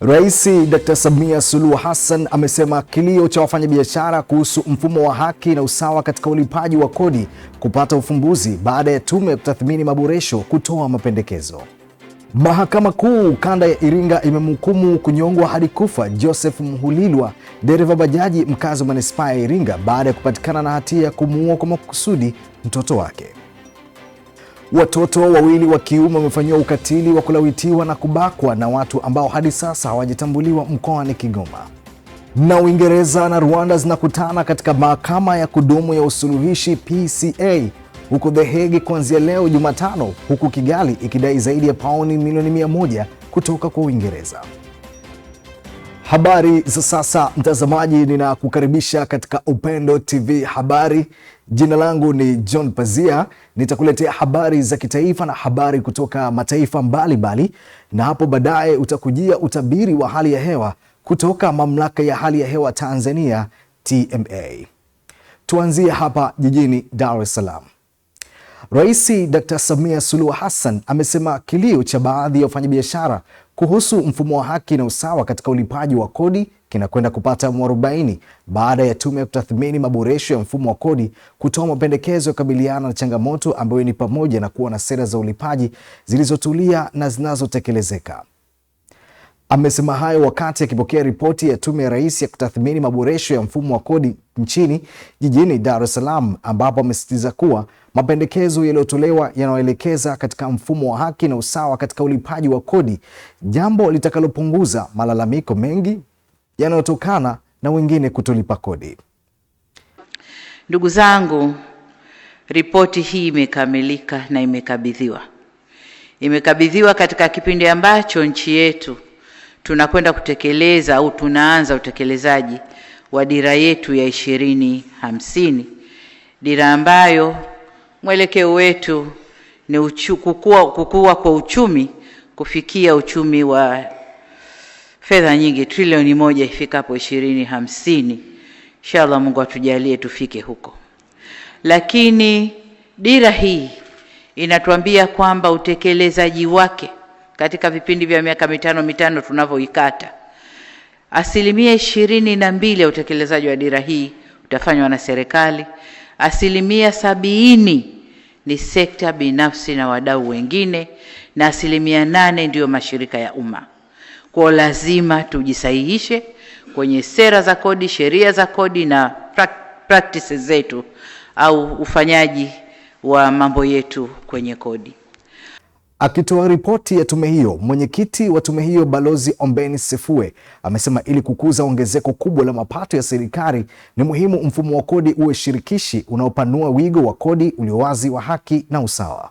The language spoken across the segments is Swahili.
Rais Dr. Samia Suluhu Hassan amesema kilio cha wafanyabiashara kuhusu mfumo wa haki na usawa katika ulipaji wa kodi kupata ufumbuzi baada ya tume ya kutathmini maboresho kutoa mapendekezo. Mahakama Kuu Kanda ya Iringa imemhukumu kunyongwa hadi kufa Joseph Mhulilwa, dereva bajaji mkazi wa manispaa ya Iringa, baada ya kupatikana na hatia ya kumuua kwa makusudi mtoto wake. Watoto wawili wa kiume wamefanyiwa ukatili wa kulawitiwa na kubakwa na watu ambao hadi sasa hawajatambuliwa mkoani Kigoma. Na Uingereza na Rwanda zinakutana katika mahakama ya kudumu ya usuluhishi PCA huko The Hague kuanzia leo Jumatano, huku Kigali ikidai zaidi ya pauni milioni 100 kutoka kwa Uingereza. Habari za sasa, mtazamaji, ninakukaribisha katika Upendo TV Habari. Jina langu ni John Pazia. Nitakuletea habari za kitaifa na habari kutoka mataifa mbalimbali, na hapo baadaye utakujia utabiri wa hali ya hewa kutoka Mamlaka ya Hali ya Hewa Tanzania TMA. Tuanzie hapa jijini Dar es Salaam. Rais Dr. Samia Suluhu Hassan amesema kilio cha baadhi ya wafanyabiashara kuhusu mfumo wa haki na usawa katika ulipaji wa kodi kinakwenda kupata mwarobaini baada ya tume ya kutathmini maboresho ya mfumo wa kodi kutoa mapendekezo ya kukabiliana na changamoto ambayo ni pamoja na kuwa na sera za ulipaji zilizotulia na zinazotekelezeka. Amesema hayo wakati akipokea ripoti ya tume ya rais ya kutathmini maboresho ya mfumo wa kodi nchini jijini Dar es Salaam, ambapo amesisitiza kuwa mapendekezo yaliyotolewa yanaelekeza katika mfumo wa haki na usawa katika ulipaji wa kodi, jambo litakalopunguza malalamiko mengi yanayotokana na wengine kutolipa kodi. Ndugu zangu, ripoti hii imekamilika na imekabidhiwa katika kipindi ambacho nchi yetu tunakwenda kutekeleza au tunaanza utekelezaji wa dira yetu ya 2050, dira ambayo mwelekeo wetu ni kukua kwa uchumi kufikia uchumi wa fedha nyingi trilioni 1 ifikapo 2050. Inshallah Mungu atujalie tufike huko. Lakini dira hii inatuambia kwamba utekelezaji wake katika vipindi vya miaka mitano tunavyoikata, 22% ya utekelezaji wa dira hii utafanywa na serikali, 70% ni sekta binafsi na wadau wengine, na 8% ndio mashirika ya umma. Kwa lazima tujisahihishe kwenye sera za kodi, sheria za kodi na practices zetu au ufanyaji wa mambo yetu kwenye kodi. Akitoa ripoti ya tume hiyo, mwenyekiti wa tume hiyo Balozi Ombeni Sefue amesema ili kukuza ongezeko kubwa la mapato ya serikali ni muhimu mfumo wa kodi uwe shirikishi unaopanua wigo wa kodi ulio wazi wa haki na usawa.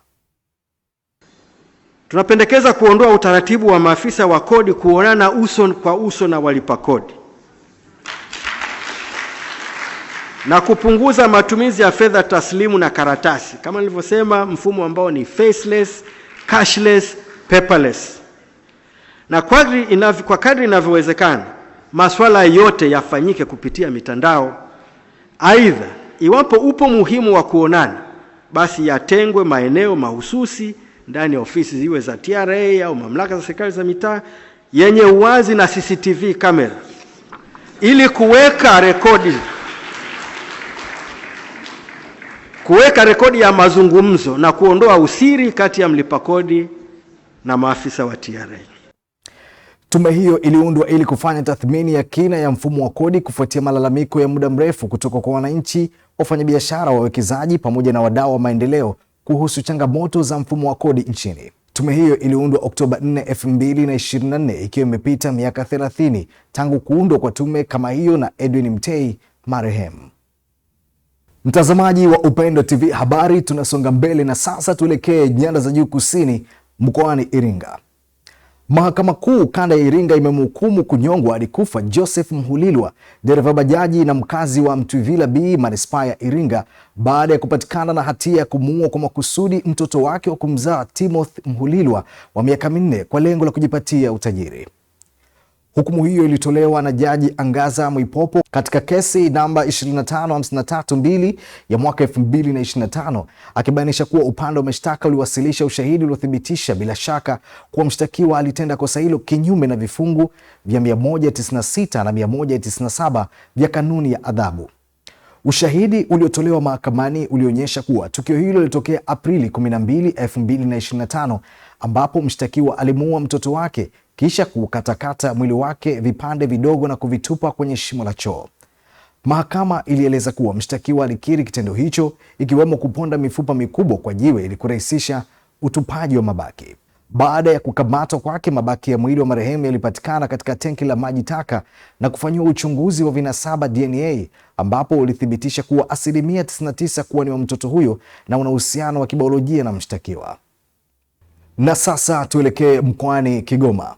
Tunapendekeza kuondoa utaratibu wa maafisa wa kodi kuonana uso kwa uso na walipa kodi na kupunguza matumizi ya fedha taslimu na karatasi, kama nilivyosema, mfumo ambao ni faceless, cashless, paperless. Na kwa kadri inavyowezekana masuala yote yafanyike kupitia mitandao. Aidha, iwapo upo muhimu wa kuonana, basi yatengwe maeneo mahususi ndani ya ofisi ziwe za TRA au mamlaka za serikali za mitaa yenye uwazi na CCTV kamera ili kuweka rekodi ya mazungumzo na kuondoa usiri kati ya mlipa kodi na maafisa wa TRA. Tume hiyo iliundwa ili kufanya tathmini ya kina ya mfumo wa kodi kufuatia malalamiko ya muda mrefu kutoka kwa wananchi, wafanyabiashara, wawekezaji pamoja na wadau wa maendeleo kuhusu changamoto za mfumo wa kodi nchini. Tume hiyo iliundwa Oktoba 4, 2024, ikiwa imepita miaka 30 tangu kuundwa kwa tume kama hiyo na Edwin Mtei marehemu. Mtazamaji wa Upendo TV Habari, tunasonga mbele na sasa tuelekee nyanda za juu kusini mkoani Iringa. Mahakama Kuu Kanda ya Iringa imemhukumu kunyongwa hadi kufa Joseph Mhulilwa, dereva bajaji na mkazi wa Mtwivila B manispaa ya Iringa, baada ya kupatikana na hatia ya kumuua kwa makusudi mtoto wake wa kumzaa Timothy Mhulilwa wa miaka 4 kwa lengo la kujipatia utajiri. Hukumu hiyo ilitolewa na Jaji Angaza Mwipopo katika kesi namba 25532 ya mwaka 2025, akibainisha kuwa upande wa mashtaka uliwasilisha ushahidi uliothibitisha bila shaka kuwa mshtakiwa alitenda kosa hilo kinyume na vifungu vya 196 na 197 vya kanuni ya adhabu. Ushahidi uliotolewa mahakamani ulionyesha kuwa tukio hilo lilitokea Aprili 12, 2025, ambapo mshtakiwa alimuua mtoto wake kisha kukatakata mwili wake vipande vidogo na kuvitupa kwenye shimo la choo. Mahakama ilieleza kuwa mshtakiwa alikiri kitendo hicho, ikiwemo kuponda mifupa mikubwa kwa jiwe ili kurahisisha utupaji wa mabaki. Baada ya kukamatwa kwake, mabaki ya mwili wa marehemu yalipatikana katika tenki la maji taka na kufanyiwa uchunguzi wa vinasaba DNA, ambapo ulithibitisha kuwa 99% kuwa ni wa mtoto huyo na una uhusiano wa kibiolojia na mshtakiwa. Na sasa tuelekee mkoani Kigoma.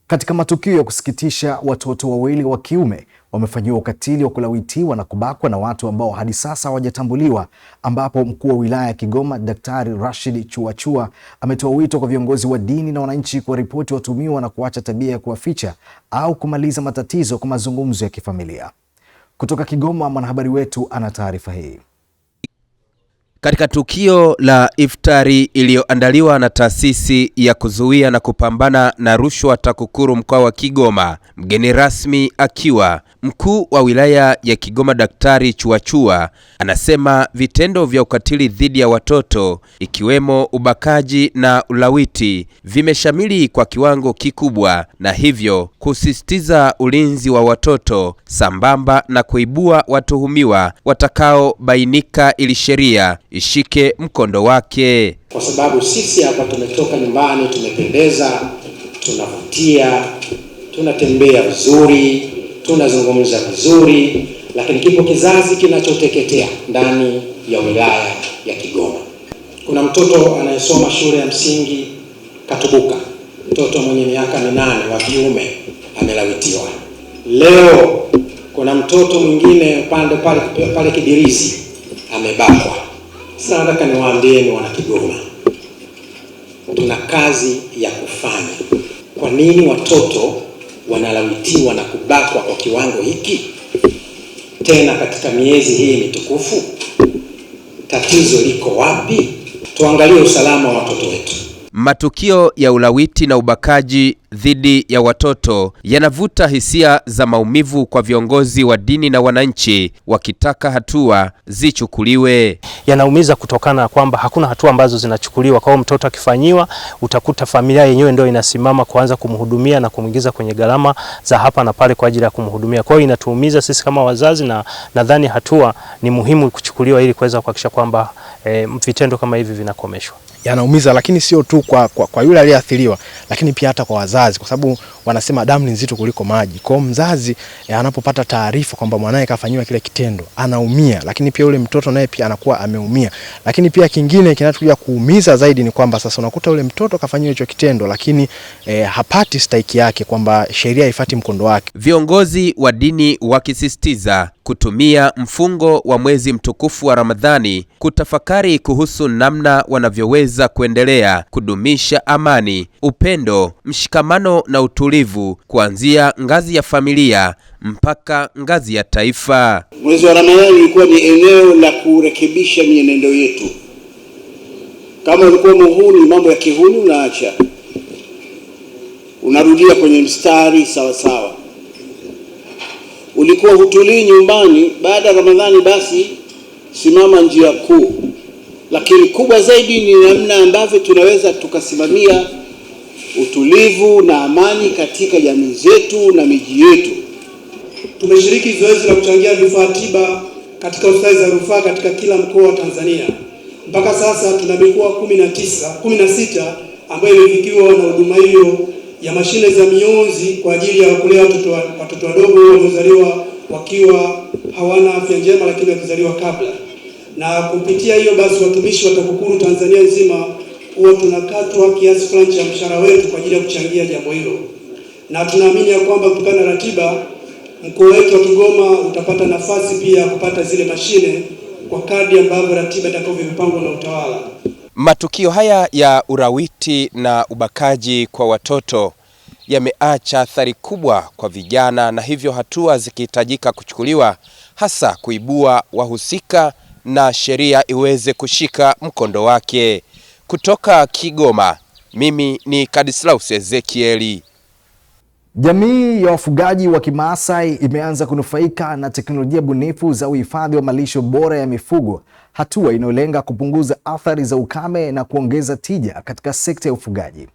Katika matukio ya kusikitisha, watoto wawili wa kiume wamefanyiwa ukatili wa kulawitiwa na kubakwa na watu ambao hadi sasa hawajatambuliwa, ambapo mkuu wa wilaya ya Kigoma Daktari Rashid Chuachua ametoa wito kwa viongozi wa dini na wananchi kuwaripoti watuhumiwa na kuacha tabia ya kuwaficha au kumaliza matatizo kwa mazungumzo ya kifamilia. Kutoka Kigoma, mwanahabari wetu ana taarifa hii. Katika tukio la iftari iliyoandaliwa na taasisi ya kuzuia na kupambana na rushwa TAKUKURU mkoa wa Kigoma, mgeni rasmi akiwa mkuu wa wilaya ya Kigoma Daktari Chuachua, anasema vitendo vya ukatili dhidi ya watoto ikiwemo ubakaji na ulawiti vimeshamili kwa kiwango kikubwa, na hivyo kusisitiza ulinzi wa watoto sambamba na kuibua watuhumiwa watakaobainika ili sheria ishike mkondo wake. Kwa sababu sisi hapa tumetoka nyumbani, tumependeza, tunavutia, tunatembea vizuri, tunazungumza vizuri, lakini kipo kizazi kinachoteketea ndani ya wilaya ya Kigoma. Kuna mtoto anayesoma shule ya msingi Katubuka, mtoto mwenye miaka 8 wa kiume amelawitiwa. Leo kuna mtoto mwingine pale Kibirizi amebakwa. Sasa nataka niwaambieni wana Kigoma, tuna kazi ya kufanya. Kwa nini watoto wanalawitiwa na kubakwa kwa kiwango hiki, tena katika miezi hii mitukufu? Tatizo liko wapi? Tuangalie usalama wa watoto wetu. Matukio ya ulawiti na ubakaji dhidi ya watoto yanavuta hisia za maumivu kwa viongozi wa dini na wananchi, wakitaka hatua zichukuliwe. Yanaumiza kutokana na kwamba hakuna hatua ambazo zinachukuliwa. Kwa mtoto akifanyiwa, utakuta familia yenyewe ndio inasimama kuanza kumhudumia na kumuingiza kwenye gharama za hapa na pale kwa ajili ya kumhudumia. Kwa hiyo inatuumiza sisi kama wazazi, na nadhani hatua ni muhimu kuchukuliwa ili kuweza kuhakikisha kwamba vitendo kama hivi vinakomeshwa. Yanaumiza, lakini sio tu kwa yule aliyeathiriwa, lakini pia hata kwa wazazi, kwa sababu wanasema damu ni nzito kuliko maji. Kwa mzazi anapopata taarifa kwamba mwanae kafanywa kile kitendo, anaumia, lakini pia yule mtoto naye pia anakuwa ameumia. Lakini pia kingine kinachokuja kuumiza zaidi ni kwamba sasa unakuta yule mtoto kafanywa hicho kitendo, lakini hapati stahiki yake, kwamba sheria haifuati mkondo wake. Viongozi wa dini wakisisitiza kutumia mfungo wa mwezi mtukufu wa Ramadhani kutafakari kuhusu namna wanavyoweza kuendelea kudumisha amani, upendo, mshikamano na utulivu kuanzia ngazi ya familia mpaka ngazi ya taifa. Mwezi wa Ramadhani ulikuwa ni eneo la kurekebisha mienendo yetu. Kama ulikuwa muhuni, mambo ya kihuni unaacha, unarudia kwenye mstari sawa sawa. Ulikuwa hutulii nyumbani, baada ya Ramadhani basi simama njia kuu. Lakini kubwa zaidi ni namna ambavyo tunaweza tukasimamia utulivu na amani katika jamii zetu na miji yetu. Tumeshiriki zoezi la kuchangia vifaa tiba katika hospitali za rufaa katika kila mkoa wa Tanzania. Mpaka sasa tuna mikoa 16 ambayo imefikiwa na huduma hiyo ya mashine za mionzi kwa ajili ya kulea watoto wadogo waliozaliwa wakiwa hawana afya njema, lakini wakizaliwa kabla. Na kupitia hiyo basi watumishi wa TAKUKURU Tanzania nzima huwa tunakatwa kiasi fulani cha mshahara wetu kwa ajili ya kuchangia jambo hilo. Na tunaamini ya kwamba kutokana na ratiba, mkoa wetu wa Kigoma utapata nafasi pia ya kupata zile mashine kwa kadri ambavyo ratiba itakavyopangwa na utawala. Matukio haya ya ulawiti na ubakaji kwa watoto yameacha athari kubwa kwa vijana, na hivyo hatua zikihitajika kuchukuliwa, hasa kuibua wahusika na sheria iweze kushika mkondo wake. Kutoka Kigoma, mimi ni Kadislaus Ezekieli. Jamii ya wafugaji wa Kimaasai imeanza kunufaika na teknolojia bunifu za uhifadhi wa malisho bora ya mifugo, hatua inayolenga kupunguza athari za ukame na kuongeza tija katika sekta ya ufugaji.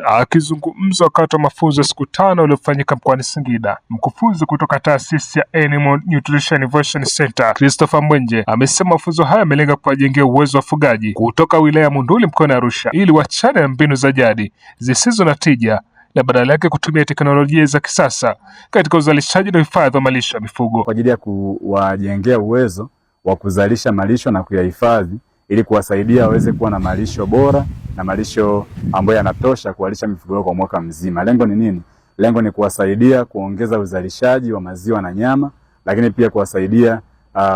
Akizungumza wakati wa mafunzo siku 5 yaliyofanyika mkoani Singida, mkufunzi kutoka taasisi ya Animal Nutrition Innovation Center Christopher Mwenje amesema mafunzo haya yamelenga kuwajengea uwezo wa wafugaji kutoka wilaya ya Monduli mkoani Arusha ili wachane na mbinu za jadi zisizo na tija na badala yake kutumia teknolojia za kisasa katika uzalishaji na uhifadhi wa malisho ya mifugo kwa ajili ya kuwajengea uwezo wa kuzalisha malisho na kuyahifadhi ili kuwasaidia waweze kuwa na malisho bora na malisho ambayo yanatosha kuwalisha mifugo kwa mwaka mzima. Lengo ni nini? Lengo ni kuwasaidia kuongeza uzalishaji wa maziwa na nyama, lakini pia kuwasaidia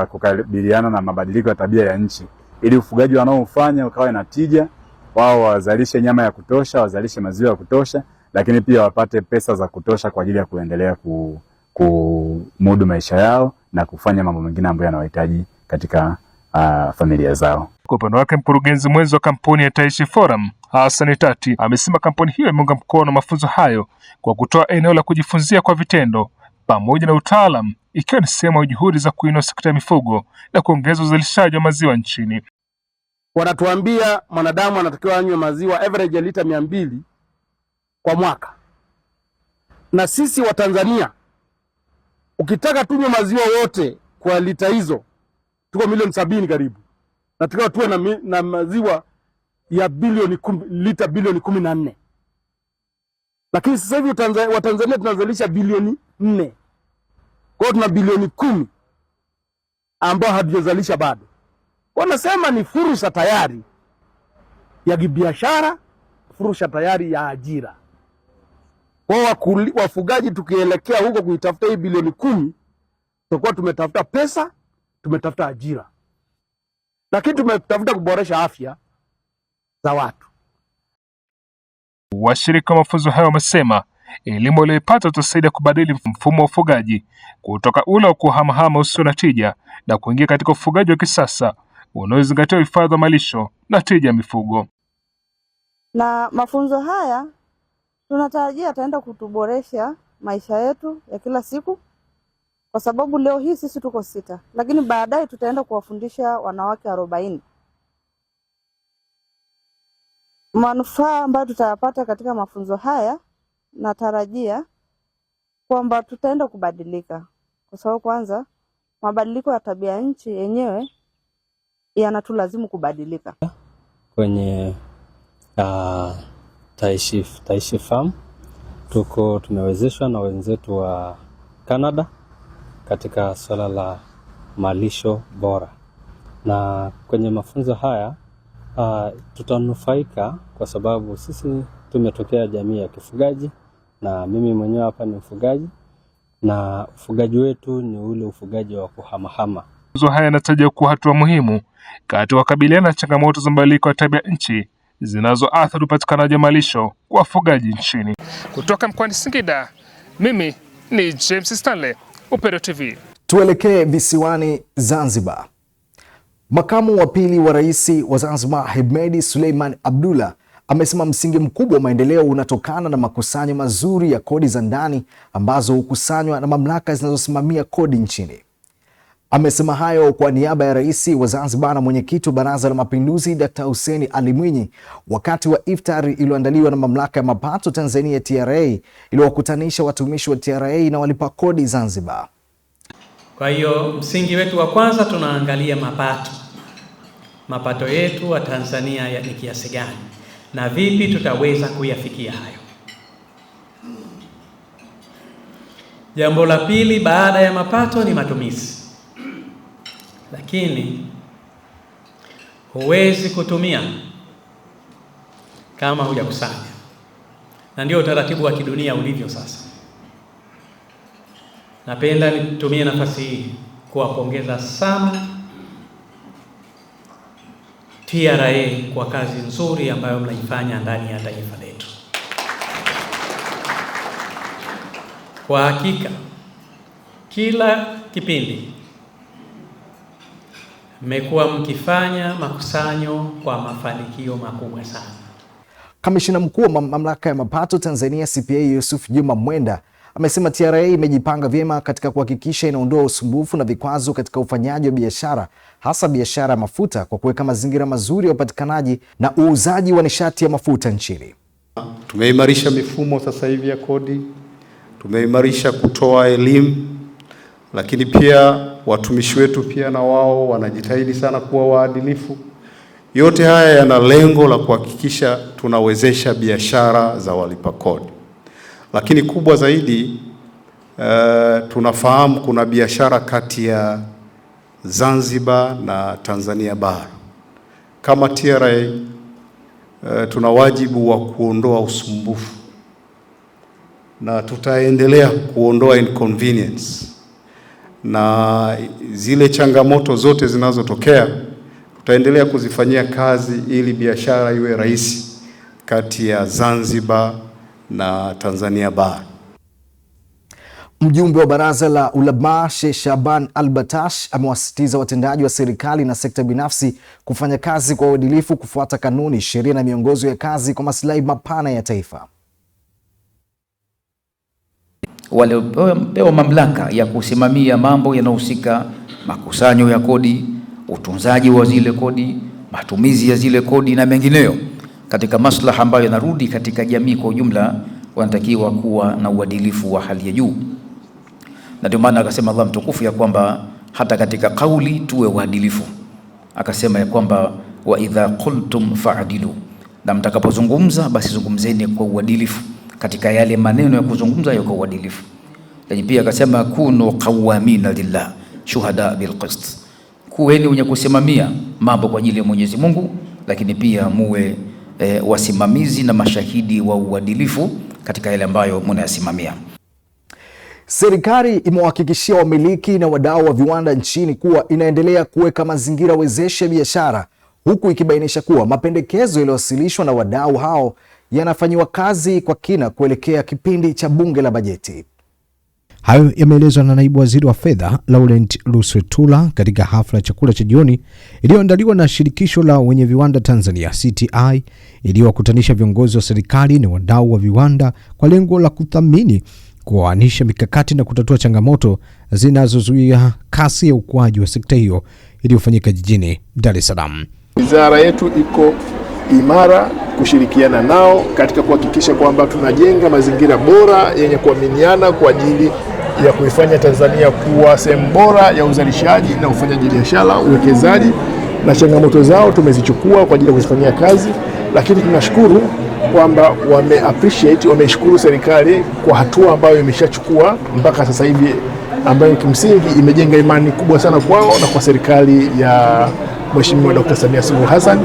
kukabiliana na mabadiliko ya tabia ya nchi ili ufugaji wanaofanya ukawe na tija, wao wazalishe nyama ya kutosha, wazalishe maziwa ya kutosha, lakini pia wapate pesa za kutosha kwa ajili ya kuendelea kumudu maisha yao na kufanya mambo mengine ambayo yanawahitaji katika familia zao. Kwa upande wake, mkurugenzi mwenzi wa kampuni ya Taishi Forum Hassan Tati amesema kampuni hiyo imeunga mkono mafunzo hayo kwa kutoa eneo la kujifunzia kwa vitendo pamoja na utaalamu, ikiwa ni sehemu ya juhudi za kuinua sekta ya mifugo na kuongeza uzalishaji wa maziwa nchini. Wanatuambia mwanadamu anatakiwa anywe maziwa average ya lita 200 kwa mwaka, na sisi wa Tanzania ukitaka tunywe maziwa yote kwa lita hizo tuko milioni 70 karibu, na tukiwa tuwe na maziwa ya lita bilioni 14, lakini sasa hivi wa Tanzania tunazalisha bilioni 4. Kwa hiyo tuna bilioni 10 ambao hatujazalisha bado. Kwa nasema ni fursa tayari ya kibiashara, fursa tayari ya ajira. Kwa wafugaji tukielekea huko kuitafuta hii bilioni 10, tutakuwa tumetafuta pesa, tumetafuta ajira, lakini tumetafuta kuboresha afya za watu. Washirika wa mafunzo hayo wamesema elimu waliyopata itasaidia kubadili mfumo wa ufugaji kutoka ule wa kuhamahama usio na tija na kuingia katika ufugaji wa kisasa unaozingatia uhifadhi wa malisho na tija ya mifugo. Na mafunzo haya tunatarajia yataenda kutuboresha maisha yetu ya kila siku, kwa sababu leo hii sisi tuko 6, lakini baadaye tutaenda kuwafundisha wanawake 40. Manufaa ambayo tutayapata katika mafunzo haya, natarajia kwamba tutaenda kubadilika, kwa sababu kwanza mabadiliko ya tabia nchi yenyewe yanatulazimu kubadilika. Kwenye Taishi Farm tumewezeshwa na wenzetu wa Canada katika swala la malisho bora, na kwenye mafunzo haya tutanufaika kwa sababu sisi tumetokea jamii ya kifugaji, na mimi mwenyewe hapa ni mfugaji, na ufugaji wetu ni ule ufugaji wa kuhamahama. Mafunzo haya yanataja kuwa hatua muhimu katika kukabiliana na changamoto za mabadiliko ya tabia nchi zinazoathiri upatikanaji wa malisho kwa wafugaji nchini. Kutoka mkoani Singida, mimi ni James Stanley, Upendo TV. Tuelekee visiwani Zanzibar. Makamu wa pili wa rais wa Zanzibar Hemedi Suleiman Abdullah amesema msingi mkubwa wa maendeleo unatokana na makusanyo mazuri ya kodi za ndani ambazo hukusanywa na mamlaka zinazosimamia kodi nchini. Amesema hayo kwa niaba ya rais wa Zanzibar na mwenyekiti wa Baraza la Mapinduzi Dr. Hussein Ali Mwinyi wakati wa iftari iliyoandaliwa na mamlaka ya mapato Tanzania TRA iliyowakutanisha watumishi wa TRA na walipa kodi Zanzibar. Kwa hiyo msingi wetu wa kwanza tunaangalia mapato yetu wa Tanzania ni kiasi gani na vipi tutaweza kuyafikia hayo. Jambo la pili baada ya mapato ni matumizi, lakini huwezi kutumia kama hujakusanya, na ndio utaratibu wa kidunia ulivyo sasa. Napenda nitumie nafasi hii kuwapongeza sana TRA kwa kazi nzuri ambayo mnaifanya ndani ya taifa letu. Kwa hakika kila kipindi mmekuwa mkifanya makusanyo kwa mafanikio makubwa sana. Kamishna mkuu wa mamlaka ya mapato Tanzania CPA Yusuf Juma Mwenda amesema TRA imejipanga vyema katika kuhakikisha inaondoa usumbufu na vikwazo katika ufanyaji wa biashara, hasa biashara ya mafuta, kwa kuweka mazingira mazuri ya upatikanaji na uuzaji wa nishati ya mafuta nchini. Tumeimarisha mifumo sasa hivi ya kodi, tumeimarisha kutoa elimu, lakini pia watumishi wetu pia na wao wanajitahidi sana kuwa waadilifu. Yote haya yana lengo la kuhakikisha tunawezesha biashara za walipa kodi. Lakini kubwa zaidi, tunafahamu kuna biashara kati ya Zanzibar na Tanzania bara. Kama TRA tuna wajibu wa kuondoa usumbufu na tutaendelea kuondoa inconvenience, na zile changamoto zote zinazotokea tutaendelea kuzifanyia kazi ili biashara iwe rahisi kati ya Zanzibar na Tanzania bara. Mjumbe wa Baraza la Ulama Sheikh Shaban Al-Batash amewasisitiza watendaji wa serikali na sekta binafsi kufanya kazi kwa uadilifu, kufuata kanuni, sheria na miongozo ya kazi kwa maslahi mapana ya taifa. Waliopewa mamlaka ya kusimamia mambo yanayohusika makusanyo ya kodi, utunzaji wa zile kodi, matumizi ya zile kodi na mengineyo katika maslaha ambayo yanarudi katika jamii kwa ujumla, wanatakiwa kuwa na uadilifu wa hali ya juu. Na ndio maana akasema Allah mtukufu ya kwamba hata katika kauli tuwe waadilifu. Akasema ya kwamba wa idha qultum fa'dilu, na mtakapozungumza basi zungumzeni kwa uadilifu katika yale maneno ya kuzungumza kwa uadilifu. Lakini pia akasema kunu qawamina lillah shuhada bil qist, kuweni wenye kusimamia mambo kwa ajili ya Mwenyezi Mungu, lakini pia muwe wasimamizi na mashahidi wa uadilifu katika yale ambayo mnayasimamia. Serikali imewahakikishia wamiliki na wadau wa viwanda nchini kuwa inaendelea kuweka mazingira wezeshi ya biashara, huku ikibainisha kuwa mapendekezo yaliyowasilishwa na wadau hao yanafanyiwa kazi kwa kina kuelekea kipindi cha bunge la bajeti. Hayo yameelezwa na naibu waziri wa fedha Laurent Luswetula katika hafla ya chakula cha jioni iliyoandaliwa na shirikisho la wenye viwanda Tanzania CTI, iliyowakutanisha viongozi wa serikali na wadau wa viwanda kwa lengo la kuthamini, kuainisha mikakati na kutatua changamoto zinazozuia kasi ya ukuaji wa sekta hiyo iliyofanyika jijini Dar es Salaam. Wizara yetu iko imara kushirikiana nao katika kuhakikisha kwamba tunajenga mazingira bora yenye kuaminiana kwa ajili ya kuifanya Tanzania kuwa sehemu bora ya uzalishaji na ufanyaji biashara, uwekezaji, na changamoto zao tumezichukua kwa ajili ya kuzifanyia kazi, lakini tunashukuru kwamba wameshukuru serikali kwa hatua ambayo imeshachukua mpaka sasa hivi, ambayo kimsingi imejenga imani kubwa sana kwao na kwa serikali ya Mheshimiwa Dr. Samia Suluhu Hassan.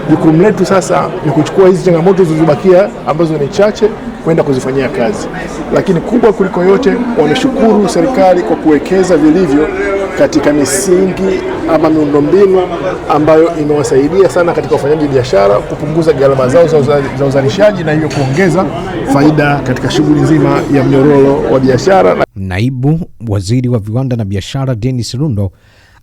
Jukumu letu sasa ni kuchukua hizi changamoto zilizobakia ambazo ni chache kwenda kuzifanyia kazi, lakini kubwa kuliko yote wameshukuru serikali kwa kuwekeza vilivyo katika misingi ama miundombinu ambayo imewasaidia sana katika ufanyaji biashara, kupunguza gharama zao za uzalishaji na hivyo kuongeza faida katika shughuli nzima ya mnyororo wa biashara. Naibu waziri wa viwanda na biashara Dennis Rundo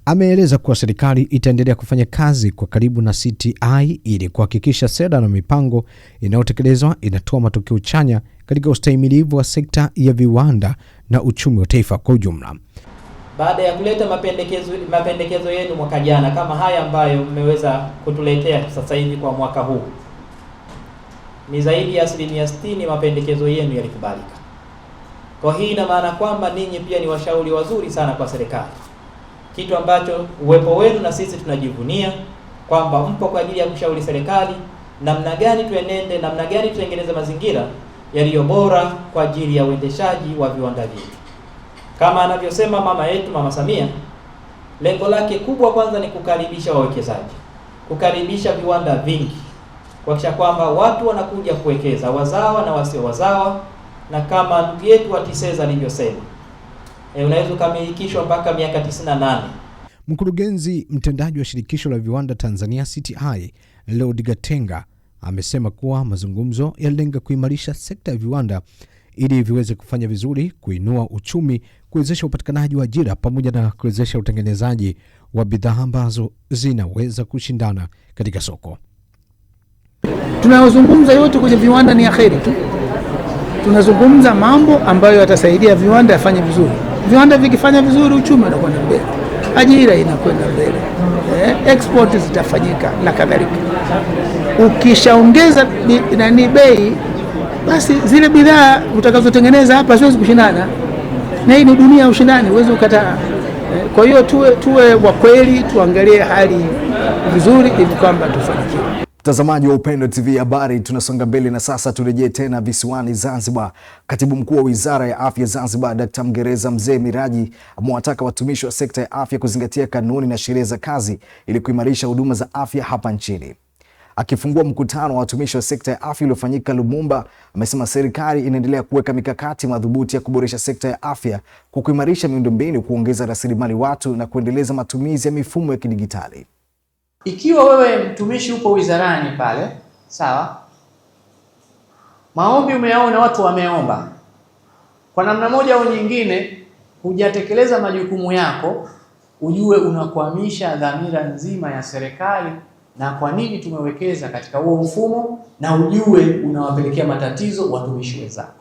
ameeleza kuwa serikali itaendelea kufanya kazi kwa karibu na CTI ili kuhakikisha sera na mipango inayotekelezwa inatoa matokeo chanya katika ustahimilivu wa sekta ya viwanda na uchumi wa taifa kwa ujumla. Baada ya kuleta mapendekezo yenu mwaka jana kama haya ambayo mmeweza kutuletea sasa hivi kwa mwaka huu, ni zaidi ya 60% mapendekezo yenu yalikubalika. Kwa hii ina maana kwamba ninyi pia ni washauri wazuri sana kwa serikali, kitu ambacho uwepo wenu na sisi tunajivunia kwamba mpo kwa ajili ya kushauri serikali namna gani tuenende, namna gani tutengeneze mazingira yaliyo bora kwa ajili ya uendeshaji wa viwanda vyetu. Kama anavyosema mama yetu Mama Samia, lengo lake kubwa kwanza ni kukaribisha wawekezaji, kukaribisha viwanda vingi, kuhakikisha kwamba watu wanakuja kuwekeza, wazawa na wasio wazawa, na kama ndugu yetu Atiseza alivyosema, unaweza kumilikishwa mpaka miaka 98. Mkurugenzi mtendaji wa shirikisho la viwanda Tanzania CTI, Lord Gatenga, amesema kuwa mazungumzo yalenga kuimarisha sekta ya viwanda ili viweze kufanya vizuri, kuinua uchumi, kuwezesha upatikanaji wa ajira pamoja na kuwezesha utengenezaji wa bidhaa ambazo zinaweza kushindana katika soko. Tunayozungumza yote kwenye viwanda ni kheri tu. Tunazungumza mambo ambayo yatasaidia viwanda yafanye vizuri. Viwanda vikifanya vizuri, uchumi unakwenda mbele, ajira inakwenda mbele, export zitafanyika na kadhalika. Ukishaongeza bei, basi zile bidhaa utakazotengeneza hapa siwezi kushindana, na hii ni dunia ya ushindani, huwezi ukataa. Kwa hiyo tuwe wa kweli, tuangalie hali vizuri ili kwamba tufanikiwe. Mtazamaji wa Upendo TV habari, tunasonga mbele na sasa turejee tena visiwani Zanzibar. Katibu Mkuu wa Wizara ya Afya Zanzibar, Dr. Mngereza Mzee Miraji, amewataka watumishi wa sekta ya afya kuzingatia kanuni na sheria za kazi ili kuimarisha huduma za afya hapa nchini. Akifungua mkutano wa watumishi wa sekta ya afya uliofanyika Lumumba, amesema serikali inaendelea kuweka mikakati madhubuti ya kuboresha sekta ya afya kwa kuimarisha miundombinu, kuongeza rasilimali watu na kuendeleza matumizi ya mifumo ya kidigitali. Ikiwa wewe mtumishi upo wizarani pale, sawa, maombi umeyaona, watu wameomba, kwa namna moja au nyingine hujatekeleza majukumu yako, ujue unakwamisha dhamira nzima ya serikali na kwa nini tumewekeza katika huo mfumo, na ujue unawapelekea matatizo watumishi wenzako.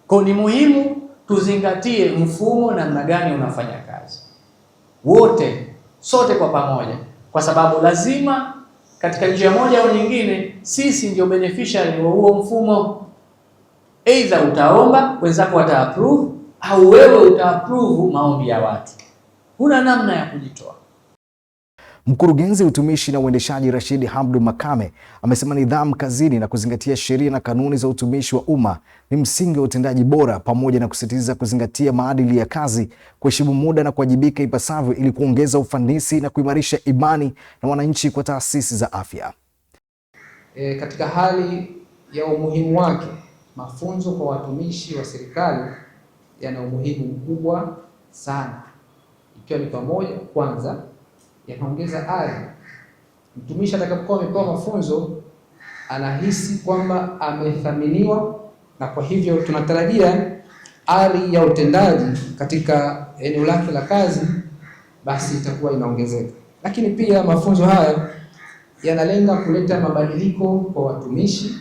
Kwa ni muhimu tuzingatie mfumo namna gani unafanya kazi, wote sote kwa pamoja, kwa sababu lazima katika njia moja au nyingine sisi ndio beneficiary wa huo mfumo. Either utaomba wenzako wata approve, au wewe uta approve maombi ya watu. Huna namna ya kujitoa. Mkurugenzi utumishi na uendeshaji Rashid Hamdu Makame amesema nidhamu kazini na kuzingatia sheria na kanuni za utumishi wa umma ni msingi wa utendaji bora, pamoja na kusisitiza kuzingatia maadili ya kazi, kuheshimu muda na kuwajibika ipasavyo ili kuongeza ufanisi na kuimarisha imani na wananchi kwa taasisi za afya. Katika hali ya umuhimu wake, mafunzo kwa watumishi wa serikali yana umuhimu mkubwa sana, ikiwa ni pamoja, kwanza, yanaongeza ari. Mtumishi atakapokuwa amepewa mafunzo anahisi kwamba amethaminiwa, na kwa hivyo tunatarajia ari ya utendaji katika eneo lake la kazi basi itakuwa inaongezeka. Lakini pia mafunzo haya yanalenga kuleta mabadiliko kwa watumishi,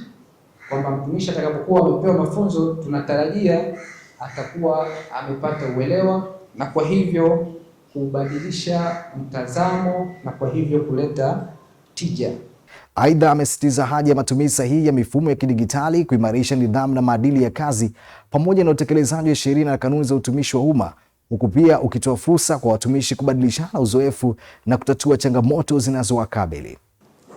kwamba mtumishi atakapokuwa amepewa mafunzo tunatarajia atakuwa amepata uelewa, na kwa hivyo kubadilisha mtazamo na kwa hivyo kuleta tija. Aidha, amesisitiza haja ya matumizi sahihi ya mifumo ya kidigitali, kuimarisha nidhamu na maadili ya kazi pamoja na utekelezaji wa sheria na kanuni za utumishi wa umma, huku pia ukitoa fursa kwa watumishi kubadilishana uzoefu na kutatua changamoto zinazowakabili.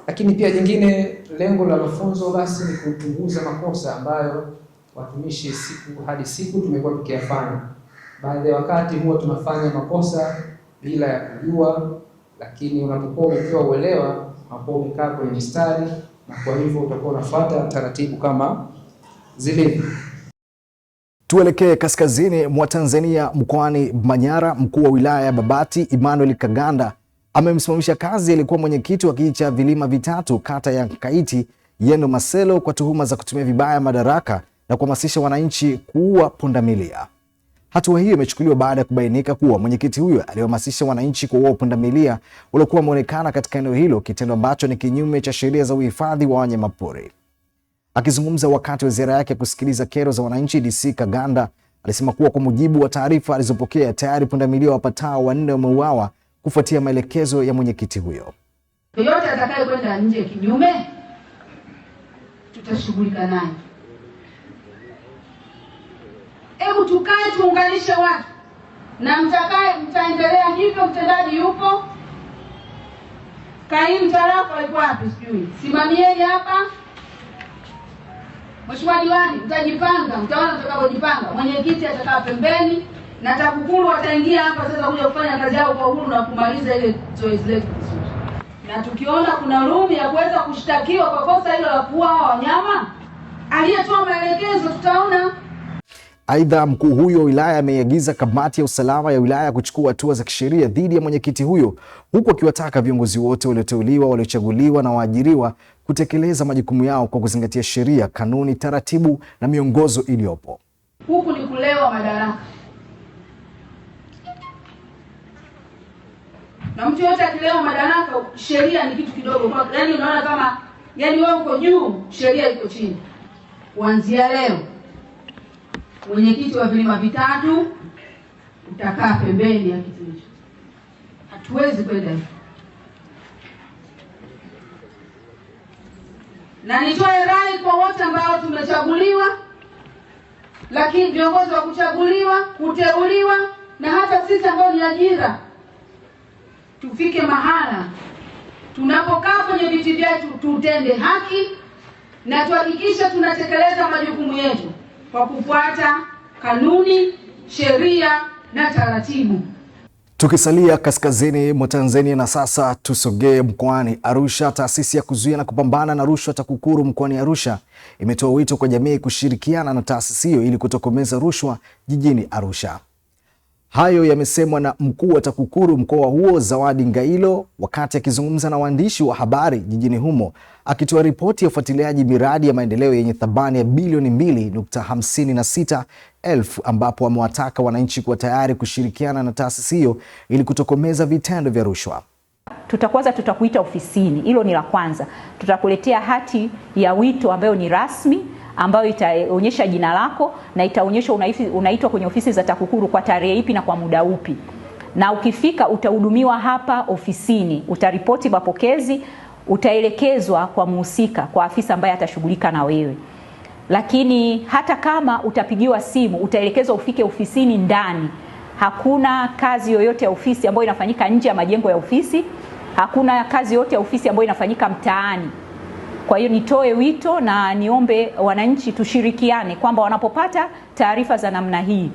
Lakini pia jingine, lengo la mafunzo basi ni kupunguza makosa ambayo watumishi siku hadi siku tumekuwa tukiyafanya. Baadhi ya wakati huwa tunafanya makosa bila ya kujua, lakini unapokuwa umepewa uelewa, hapo umekaa kwenye mistari, na kwa hivyo utakuwa unafuata taratibu kama zile. Tuelekee kaskazini mwa Tanzania, mkoani Manyara. Mkuu wa wilaya ya Babati Emmanuel Kaganda amemsimamisha kazi aliyekuwa mwenyekiti wa kijiji cha Vilima Vitatu, kata ya Kaiti, Yendo Maselo, kwa tuhuma za kutumia vibaya madaraka na kuhamasisha wananchi kuua pundamilia. Hatua hiyo imechukuliwa baada ya kubainika kuwa mwenyekiti huyo alihamasisha wananchi kuua pundamilia waliokuwa wameonekana katika eneo hilo, kitendo ambacho ni kinyume cha sheria za uhifadhi wa wanyamapori. Akizungumza wakati wa ziara yake kusikiliza kero za wananchi, DC Kaganda alisema kuwa kwa mujibu wa taarifa alizopokea, tayari pundamilia wapatao 4 wameuawa kufuatia maelekezo ya mwenyekiti huyo. Yoyote atakaye kwenda nje kinyume, tutashughulika naye. Hebu tukae tuunganishe watu, na mtaendelea hivyo. Mtendaji yupo, kaimu tarafa alikuwa wapi sijui, simamieni hapa. Mheshimiwa Diwani, mtajipanga, mtaona mtakapojipanga. Mwenyekiti atakaa pembeni na TAKUKURU wataingia hapa sasa kuja kufanya kazi yao kwa uhuru na kumaliza ile zoezi letu vizuri. Na tukiona kuna room ya kuweza kushtakiwa kwa kosa hilo la kuua wanyama, aliyetoa maelekezo tutaona. Aidha, mkuu huyo wa wilaya ameiagiza kamati ya usalama ya wilaya kuchukua hatua za kisheria dhidi ya mwenyekiti huyo, huku akiwataka viongozi wote walioteuliwa, waliochaguliwa na waajiriwa kutekeleza majukumu yao kwa kuzingatia sheria, kanuni, taratibu na miongozo iliyopo. Huku ni kulewa madaraka. Na mtu yote akilewa madaraka, sheria ni kitu kidogo. Yaani unaona kama wewe uko juu, sheria iko chini. Kuanzia leo, mwenyekiti wa vilima vitatu utakaa pembeni ya kiti hicho. Hatuwezi kwenda hivyo. Na nitoe rai kwa wote ambao tumechaguliwa, lakini viongozi wa kuchaguliwa, kuteuliwa, na hata sisi ambao ni ajira, tufike mahala tunapokaa kwenye viti vyetu tutende haki na tuhakikishe tunatekeleza majukumu yetu kwa kufuata kanuni, sheria na taratibu. Tukisalia kaskazini mwa Tanzania na sasa tusogee mkoani Arusha. Taasisi ya kuzuia na kupambana na rushwa TAKUKURU mkoani Arusha imetoa wito kwa jamii kushirikiana na taasisi hiyo ili kutokomeza rushwa jijini Arusha. Hayo yamesemwa na mkuu wa TAKUKURU mkoa huo Zawadi Ngailo wakati akizungumza na waandishi wa habari jijini humo akitoa ripoti ya ufuatiliaji miradi ya maendeleo yenye thamani ya bilioni 2.56 ambapo amewataka wananchi kuwa tayari kushirikiana na taasisi hiyo ili kutokomeza vitendo vya rushwa. Tutakuita ofisini, hilo ni la kwanza. Tutakuletea hati ya wito ambayo ni rasmi, ambayo itaonyesha jina lako na itaonyesha unaitwa kwenye ofisi za TAKUKURU kwa tarehe ipi na kwa muda upi. Na ukifika utahudumiwa hapa ofisini, utaripoti mapokezi, utaelekezwa kwa muhusika, kwa afisa ambaye atashughulika na wewe. Lakini hata kama utapigiwa simu, utaelekezwa ufike ofisini ndani. Hakuna kazi yoyote ya ofisi ambayo inafanyika nje ya majengo ya ofisi. Hakuna kazi yoyote ya ofisi ambayo inafanyika mtaani. Kwa hiyo nitoe wito na niombe wananchi tushirikiane kwamba wanapopata taarifa za namna hii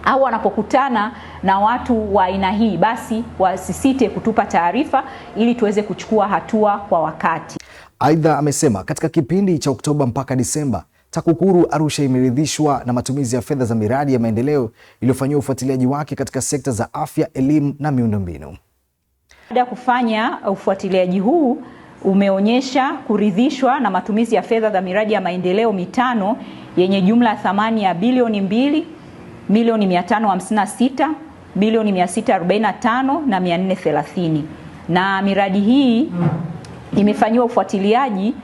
au wanapokutana na watu wa aina hii, basi wasisite kutupa taarifa ili tuweze kuchukua hatua kwa wakati. Aidha, amesema katika kipindi cha Oktoba mpaka Disemba, TAKUKURU Arusha imeridhishwa na matumizi ya fedha za miradi ya maendeleo iliyofanyiwa ufuatiliaji wake katika sekta za afya, elimu na miundombinu. Baada ya kufanya ufuatiliaji huu umeonyesha kuridhishwa na matumizi ya fedha za miradi ya maendeleo mitano yenye jumla ya thamani ya bilioni 2, milioni 556, bilioni 645 na 430. Na miradi hii imefanyiwa ufuatiliaji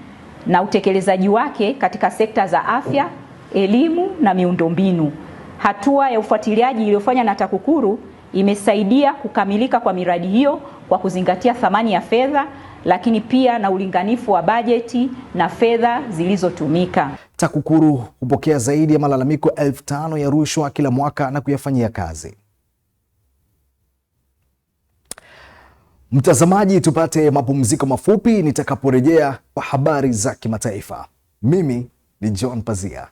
na utekelezaji wake katika sekta za afya, elimu na miundombinu. Hatua ya ufuatiliaji iliyofanywa na TAKUKURU imesaidia kukamilika kwa miradi hiyo kwa kuzingatia thamani ya fedha, lakini pia na ulinganifu wa bajeti na fedha zilizotumika. TAKUKURU hupokea zaidi ya malalamiko 5,000 ya rushwa kila mwaka na kuyafanyia kazi. Mtazamaji, tupate mapumziko mafupi, nitakaporejea kwa habari za kimataifa. Mimi ni John Pazia.